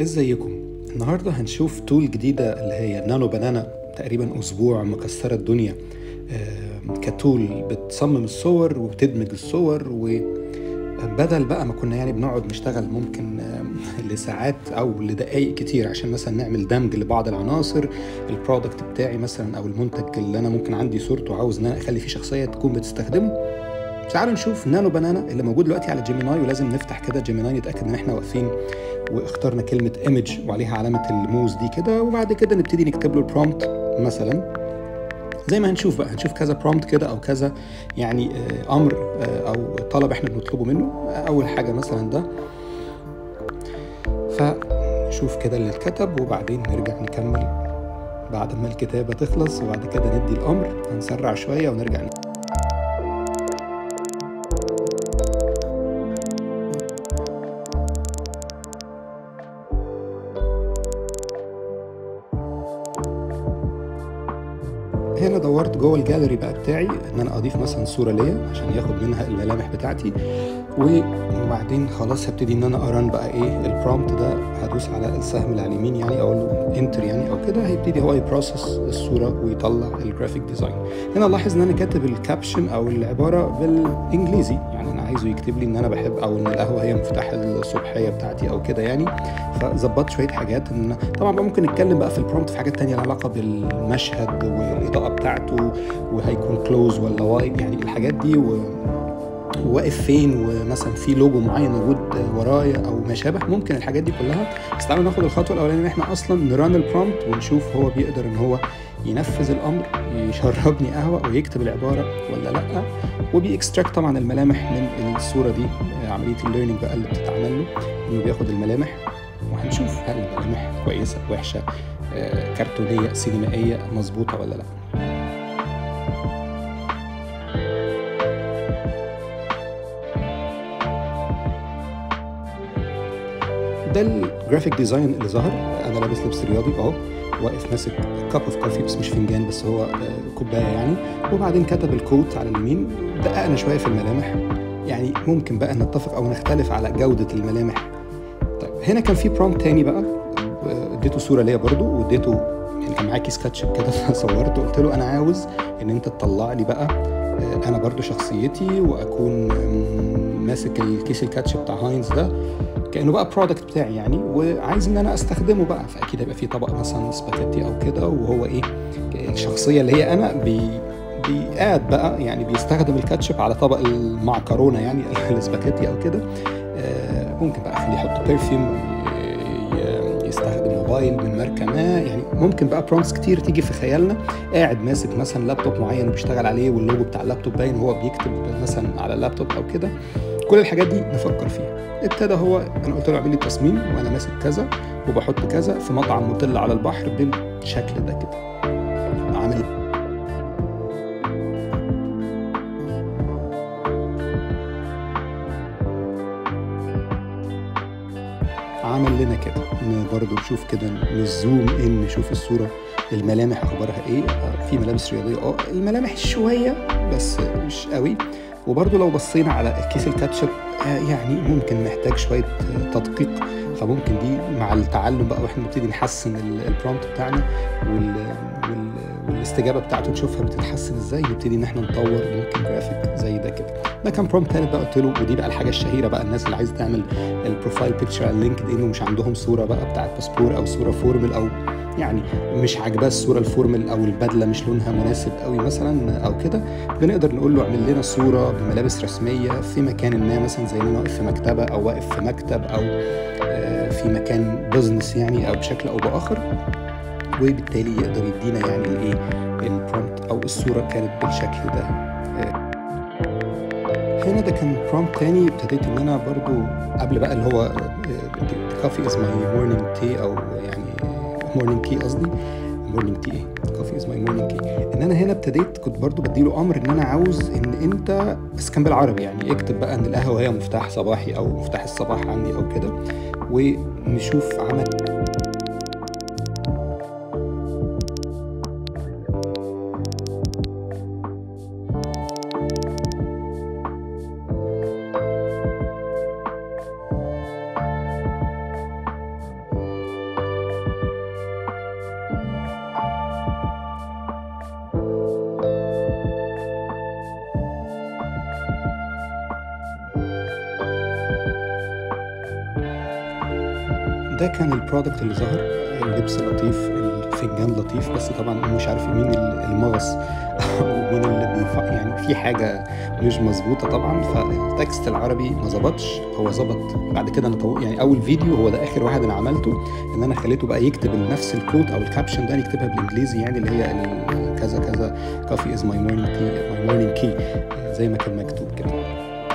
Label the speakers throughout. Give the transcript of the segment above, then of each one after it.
Speaker 1: ازيكم؟ النهارده هنشوف تول جديدة اللي هي نانو بنانا، تقريبا اسبوع مكسرة الدنيا. كتول بتصمم الصور وبتدمج الصور، وبدل بقى ما كنا يعني بنقعد نشتغل ممكن لساعات او لدقائق كتير عشان مثلا نعمل دمج لبعض العناصر البرودكت بتاعي مثلا، او المنتج اللي انا ممكن عندي صورته وعاوز ان انا اخلي فيه شخصية تكون بتستخدمه. تعالوا نشوف نانو بنانا اللي موجود دلوقتي على جيميناي، ولازم نفتح كده جيميناي نتأكد ان احنا واقفين واخترنا كلمة ايمج وعليها علامة الموز دي كده، وبعد كده نبتدي نكتب له البرومبت مثلا زي ما هنشوف بقى. هنشوف كذا برومبت كده او كذا يعني امر او طلب احنا بنطلبه منه. اول حاجة مثلا ده، فنشوف كده اللي اتكتب وبعدين نرجع نكمل بعد ما الكتابة تخلص، وبعد كده ندي الامر. هنسرع شوية ونرجع هنا دورت جوه الجاليري بقى بتاعي ان انا اضيف مثلا صوره ليا عشان ياخد منها الملامح بتاعتي، وبعدين خلاص هبتدي ان انا اران بقى ايه البرومبت ده. هدوس على السهم اللي على اليمين يعني اقول له انتر يعني او كده، هيبتدي هو يبروسس الصوره ويطلع الجرافيك ديزاين. هنا لاحظ ان انا كاتب الكابشن او العباره بالانجليزي، يعني انا عايزه يكتب لي ان انا بحب او ان القهوه هي مفتاح الصبحيه بتاعتي او كده يعني. فظبطت شويه حاجات. ان طبعا بقى ممكن نتكلم بقى في البرومبت في حاجات تانية لها علاقه بالمشهد والاضاءه بتاعته، وهيكون كلوز ولا وايد يعني الحاجات دي، وواقف فين، ومثلا في لوجو معين موجود ورايا او ما شابه. ممكن الحاجات دي كلها. بس تعالوا ناخد الخطوه الاولانيه ان احنا اصلا نران البرومبت ونشوف هو بيقدر ان هو ينفذ الامر، يشربني قهوه ويكتب العباره ولا لا. وبيكستراكت طبعا الملامح من الصوره دي. عمليه الليرنينج بقى اللي بتتعمل له انه بياخد الملامح، وهنشوف هل الملامح كويسه وحشه، كرتونيه سينمائيه مظبوطه ولا لا. ده الجرافيك ديزاين اللي ظهر. انا لابس لبس رياضي اهو، واقف ماسك كاب اوف كوفي، بس مش فنجان، بس هو كوبايه يعني. وبعدين كتب الكوت على اليمين. دققنا شويه في الملامح، يعني ممكن بقى نتفق او نختلف على جوده الملامح. طيب هنا كان في برومبت تاني بقى، اديته صوره ليا برضو، واديته يعني كان معايا كيس كاتشب كده فصورته. قلت له انا عاوز ان انت تطلع لي بقى انا برضو شخصيتي، واكون ماسك الكيس الكاتشب بتاع هاينز ده كانه بقى برودكت بتاعي يعني، وعايز ان انا استخدمه بقى. فاكيد هيبقى في طبق مثلا سباكيتي او كده، وهو ايه الشخصيه اللي هي انا قاعد بقى يعني بيستخدم الكاتشب على طبق المعكرونه يعني السباكيتي او كده. ممكن بقى اخليه يحط برفيوم، يستخدم موبايل من ماركه ما يعني. ممكن بقى برونس كتير تيجي في خيالنا. قاعد ماسك مثلا لابتوب معين وبيشتغل عليه، واللوجو بتاع اللابتوب باين وهو بيكتب مثلا على اللابتوب او كده. كل الحاجات دي نفكر فيها. ابتدى هو، انا قلت له اعمل لي تصميم وانا ماسك كذا وبحط كذا في مطعم مطل على البحر بالشكل ده كده. عمل لنا كده. برضو نشوف كده، نزوم ان نشوف الصورة الملامح اخبارها ايه. في ملابس رياضية الملامح شوية بس مش قوي. وبرضو لو بصينا على الكيس الكاتشب يعني ممكن محتاج شوية تدقيق. فممكن دي مع التعلم بقى واحنا نبتدي نحسن البرومبت بتاعنا والاستجابه بتاعته نشوفها بتتحسن ازاي، نبتدي ان احنا نطور ممكن جرافيك زي ده كده. ده كان برومبت ثالث بقى قلت له. ودي بقى الحاجه الشهيره بقى، الناس اللي عايزه تعمل البروفايل بيكتشر على لينكد ان ومش عندهم صوره بقى بتاعت باسبور او صوره فورمال، او يعني مش عاجباه الصوره الفورمال، او البدله مش لونها مناسب قوي مثلا او كده. بنقدر نقول له اعمل لنا صوره بملابس رسميه في مكان ما، مثلا زي ما انا واقف في مكتبه او واقف في مكتب او في مكان بزنس يعني، او بشكل او باخر. وبالتالي يقدر يدينا يعني الايه البرومبت او الصوره كانت بالشكل ده. هنا ده كان برومبت تاني. ابتديت ان انا برضو قبل بقى اللي هو كوفي از ماي مورنينج تي، او يعني مورنينج كي قصدي، مورنينج تي ايه، كوفي از ماي مورنينج كي. ان انا هنا ابتديت كنت برضو بديله امر ان انا عاوز ان انت، بس كان بالعربي يعني، اكتب بقى ان القهوه هي مفتاح صباحي او مفتاح الصباح عندي او كده. ونشوف عمل ده كان البرودكت اللي ظهر. اللبس لطيف، الفنجان لطيف، بس طبعا مش عارف مين المغص او مين اللي يعني في حاجه مش مظبوطه طبعا. فالتكست العربي ما ظبطش، هو ظبط بعد كده. انا يعني اول فيديو هو ده اخر واحد انا عملته، ان انا خليته بقى يكتب نفس الكود او الكابشن ده يكتبها بالانجليزي، يعني اللي هي كذا كذا كوفي از ماي مورنينج كي زي ما كان مكتوب كده.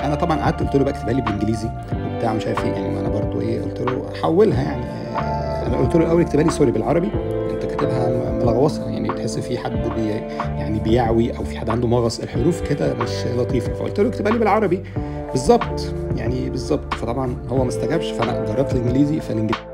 Speaker 1: انا طبعا قعدت قلت له بقى اكتبها لي بالانجليزي وبتاع مش عارف ايه، يعني انا برضو ايه قلت له حولها يعني. انا قلت له الاول اكتبها لي سوري بالعربي، انت كاتبها ملغوصه، يعني تحس في حد يعني بيعوي او في حد عنده مغص، الحروف كده مش لطيفه. فقلت له اكتبها لي بالعربي بالظبط، يعني بالظبط. فطبعا هو ما استجابش، فانا جربت الانجليزي. فالانجليزي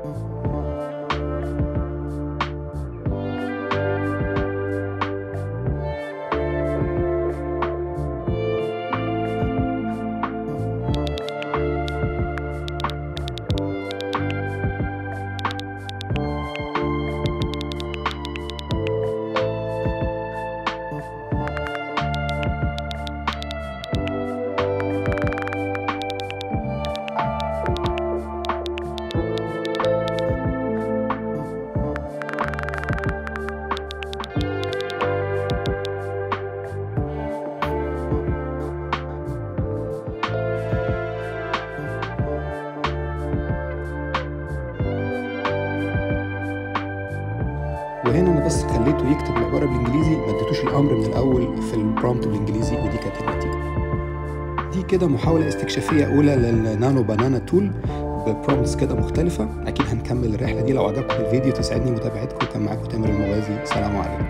Speaker 1: وهنا انا بس خليته يكتب العباره بالانجليزي، ما اديتوش الامر من الاول في البرومبت بالانجليزي، ودي كانت النتيجه. دي كده محاوله استكشافيه اولى للنانو بانانا تول ببرومبتس كده مختلفه. اكيد هنكمل الرحله دي. لو عجبكم الفيديو تسعدني متابعتكم. كان معاكم تامر المغازي، سلام عليكم.